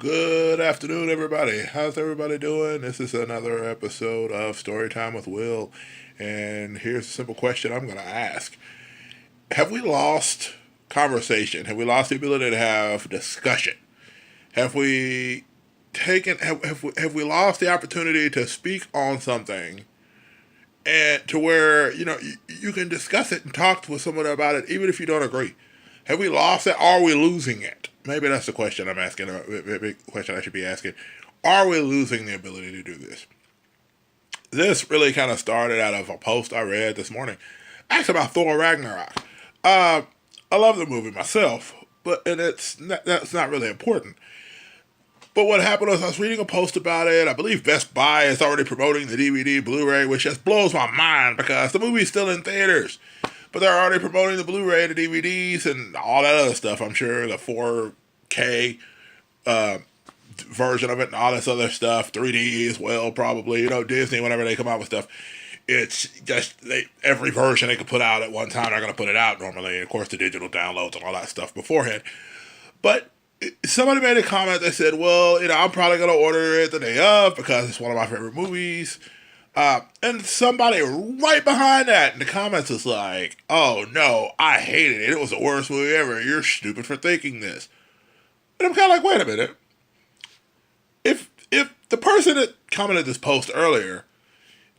Good afternoon, everybody. How's everybody doing? This is another episode of Storytime with Will. And here's a simple question I'm going to ask. Have we lost conversation? Have we lost the ability to have discussion? Have we have we lost the opportunity to speak on something and to where, you can discuss it and talk with someone about it even if you don't agree? Have we lost it? Are we losing it? Maybe that's the question I'm asking, a big question I should be asking. Are we losing the ability to do this? This really kind of started out of a post I read this morning, actually about Thor Ragnarok. I love the movie myself, and that's not really important. But what happened was I was reading a post about it. I believe Best Buy is already promoting the DVD Blu-ray, which just blows my mind because the movie's still in theaters. But they're already promoting the Blu-ray, the DVDs, and all that other stuff. I'm sure the 4K version of it and all this other stuff, 3D as well, probably. Disney, whenever they come out with stuff, it's just every version they could put out at one time, they're going to put it out normally. And of course, the digital downloads and all that stuff beforehand. But somebody made a comment that said, well, I'm probably going to order it the day of because it's one of my favorite movies. And somebody right behind that in the comments was like, oh no, I hated it. It was the worst movie ever. You're stupid for thinking this. And I'm kind of like, wait a minute. If the person that commented this post earlier,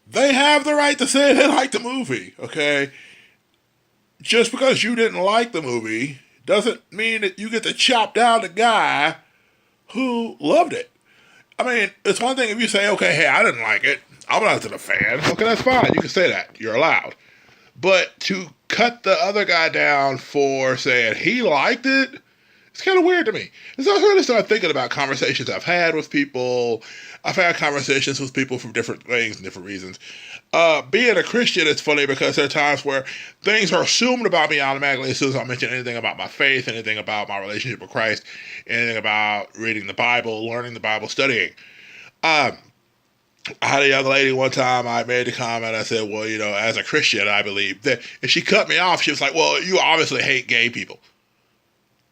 they have the right to say they like the movie, okay? Just because you didn't like the movie doesn't mean that you get to chop down the guy who loved it. I mean, it's one thing if you say, okay, hey, I didn't like it. I'm not a fan. Okay, that's fine. You can say that. You're allowed. But to cut the other guy down for saying he liked it, it's kind of weird to me. And so I really started thinking about conversations I've had with people. I've had conversations with people from different things and different reasons. Being a Christian, it's funny because there are times where things are assumed about me automatically as soon as I mention anything about my faith, anything about my relationship with Christ, anything about reading the Bible, learning the Bible, studying. I had a young lady one time, I made the comment, I said, well, as a Christian, I believe that, and she cut me off. She was like, well, you obviously hate gay people.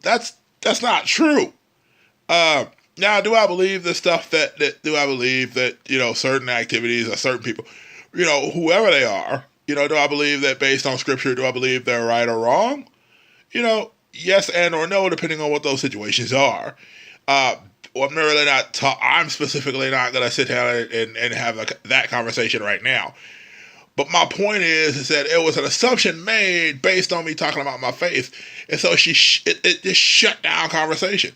That's not true. Now, do I believe the stuff do I believe that, certain activities or certain people, whoever they are, do I believe that based on scripture, do I believe they're right or wrong? Yes and or no, depending on what those situations are. I'm specifically not going to sit down and have that conversation right now. But my point is that it was an assumption made based on me talking about my faith. And so it just shut down conversation.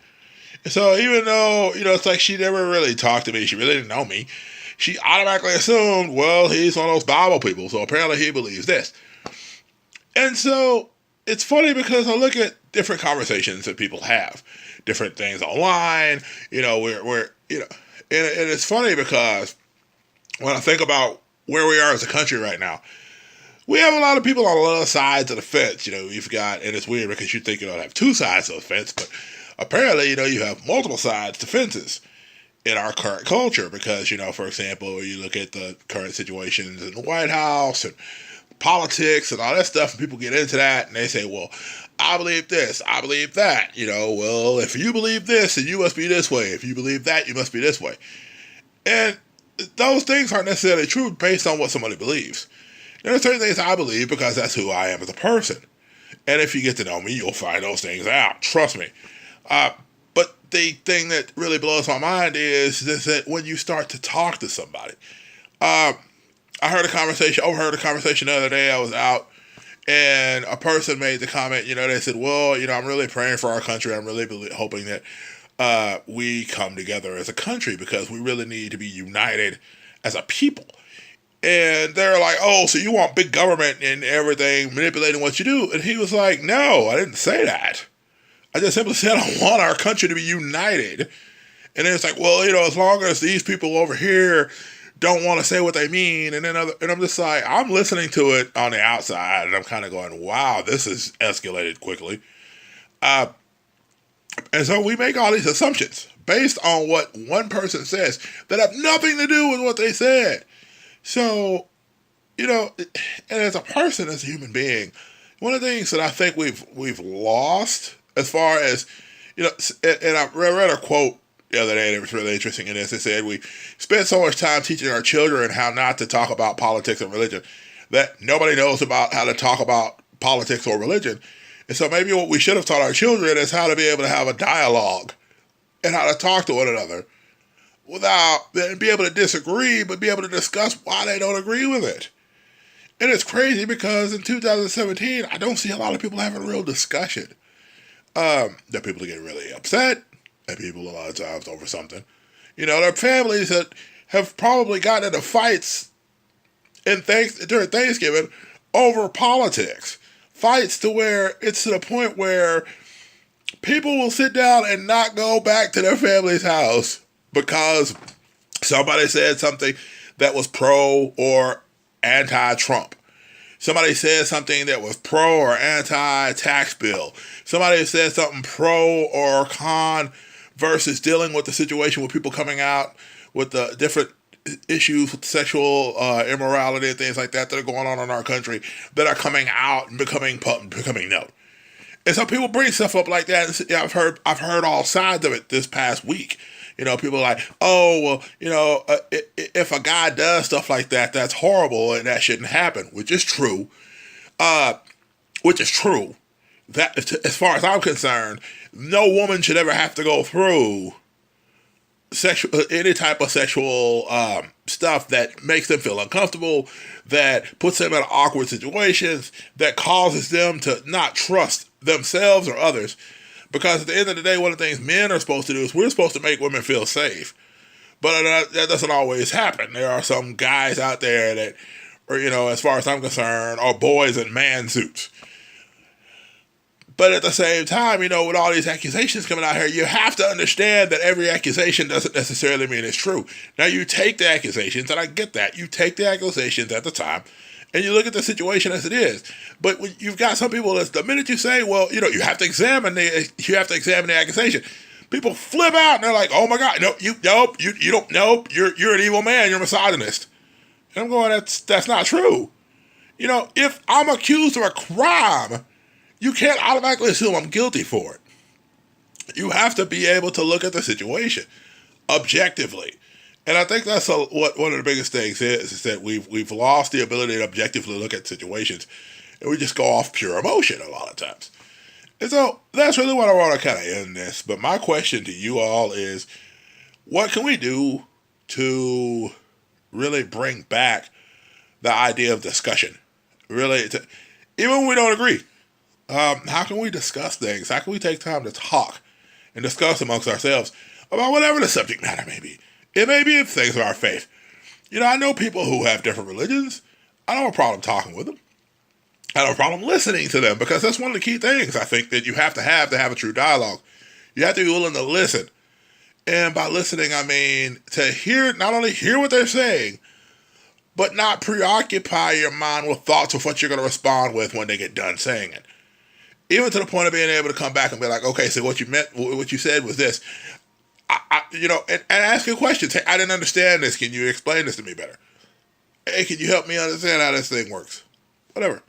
And so even though, it's like she never really talked to me, she really didn't know me, she automatically assumed, well, he's one of those Bible people, so apparently he believes this. And so it's funny because I look at different conversations that people have, different things online, and it's funny because when I think about where we are as a country right now, we have a lot of people on a lot of sides of the fence. You've got, and it's weird because you think you don't have two sides of the fence, but apparently, you have multiple sides to fences in our current culture because, for example, you look at the current situations in the White House and politics and all that stuff, and people get into that and they say, well, I believe this, I believe that, well, if you believe this, then you must be this way. If you believe that, you must be this way. And those things aren't necessarily true based on what somebody believes. There are certain things I believe because that's who I am as a person. And if you get to know me, you'll find those things out. Trust me. But the thing that really blows my mind is that when you start to talk to somebody, I overheard a conversation the other day. I was out and a person made the comment, they said, well, I'm really praying for our country. I'm really hoping that we come together as a country because we really need to be united as a people. And they're like, oh, so you want big government and everything manipulating what you do? And he was like, no, I didn't say that. I just simply said I want our country to be united. And then it's like, well, as long as these people over here don't want to say what they mean, and I'm just like, I'm listening to it on the outside, and I'm kind of going, wow, this has escalated quickly. And so we make all these assumptions based on what one person says that have nothing to do with what they said. So, and as a person, as a human being, one of the things that I think we've lost as far as, and I read a quote the other day that was really interesting in this. It said we spend so much time teaching our children how not to talk about politics and religion that nobody knows about how to talk about politics or religion. And so maybe what we should have taught our children is how to be able to have a dialogue and how to talk to one another without be able to disagree, but be able to discuss why they don't agree with it. And it's crazy because in 2017, I don't see a lot of people having a real discussion. That people get really upset, and people a lot of times over something. You know, there are families that have probably gotten into fights during Thanksgiving over politics. Fights to where it's to the point where people will sit down and not go back to their family's house because somebody said something that was pro or anti-Trump. Somebody said something that was pro or anti-tax bill. Somebody said something pro or con versus dealing with the situation with people coming out with the different issues with sexual immorality and things like that are going on in our country that are coming out and becoming known. And so people bring stuff up like that. And I've heard all sides of it this past week. You know, people are like, oh, well, you know, if a guy does stuff like that, that's horrible and that shouldn't happen, which is true. That, as far as I'm concerned, no woman should ever have to go through any type of sexual stuff that makes them feel uncomfortable, that puts them in awkward situations, that causes them to not trust themselves or others. Because at the end of the day, one of the things men are supposed to do is we're supposed to make women feel safe. But that doesn't always happen. There are some guys out there that, or, you know, as far as I'm concerned, are boys in man suits. But at the same time, you know, with all these accusations coming out here, you have to understand that every accusation doesn't necessarily mean it's true. Now, you take the accusations, and I get that. You take the accusations at the time, and you look at the situation as it is. But when you've got some people that the minute you say, well, you know, you have to examine the accusation, people flip out and they're like, oh my God, you don't, you're an evil man, you're a misogynist. And I'm going, that's not true. You know, if I'm accused of a crime, you can't automatically assume I'm guilty for it. You have to be able to look at the situation objectively. And I think that's what one of the biggest things is that we've lost the ability to objectively look at situations, and we just go off pure emotion a lot of times. And so that's really what I want to kind of end this. But my question to you all is, what can we do to really bring back the idea of discussion? Really, even when we don't agree, how can we discuss things? How can we take time to talk and discuss amongst ourselves about whatever the subject matter may be? It may be things of our faith. You know, I know people who have different religions. I don't have a problem talking with them. I don't have a problem listening to them, because that's one of the key things I think that you have to have a true dialogue. You have to be willing to listen. And by listening, I mean to not only hear what they're saying, but not preoccupy your mind with thoughts of what you're going to respond with when they get done saying it. Even to the point of being able to come back and be like, okay, so what you said was this. And ask a question. Say, I didn't understand this. Can you explain this to me better? Hey, can you help me understand how this thing works? Whatever.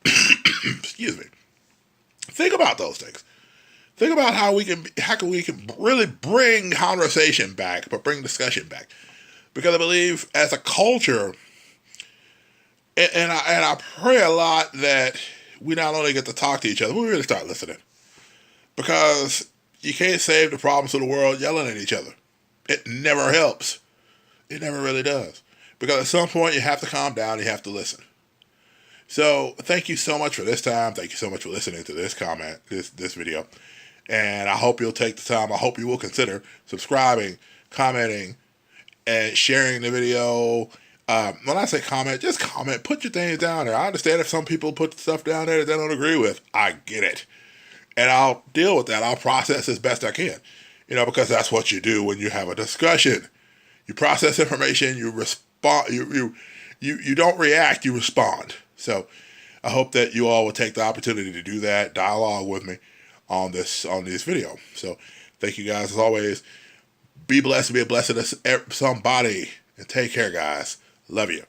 Excuse me. Think about those things. Think about how we can really bring conversation back, but bring discussion back. Because I believe as a culture, and I pray a lot that we not only get to talk to each other, but we really start listening. Because you can't save the problems of the world yelling at each other. It never helps. It never really does. Because at some point you have to calm down, you have to listen. So thank you so much for this time. Thank you so much for listening to this video. And I hope you'll take the time. I hope you will consider subscribing, commenting, and sharing the video. When I say comment, just comment. Put your things down there. I understand if some people put stuff down there that they don't agree with. I get it. And I'll deal with that. I'll process as best I can. Because that's what you do when you have a discussion. You process information, you respond, you don't react, you respond. So I hope that you all will take the opportunity to do that, dialogue with me on this video. So thank you guys as always. Be blessed, be a blessing to somebody, and take care, guys. Love you.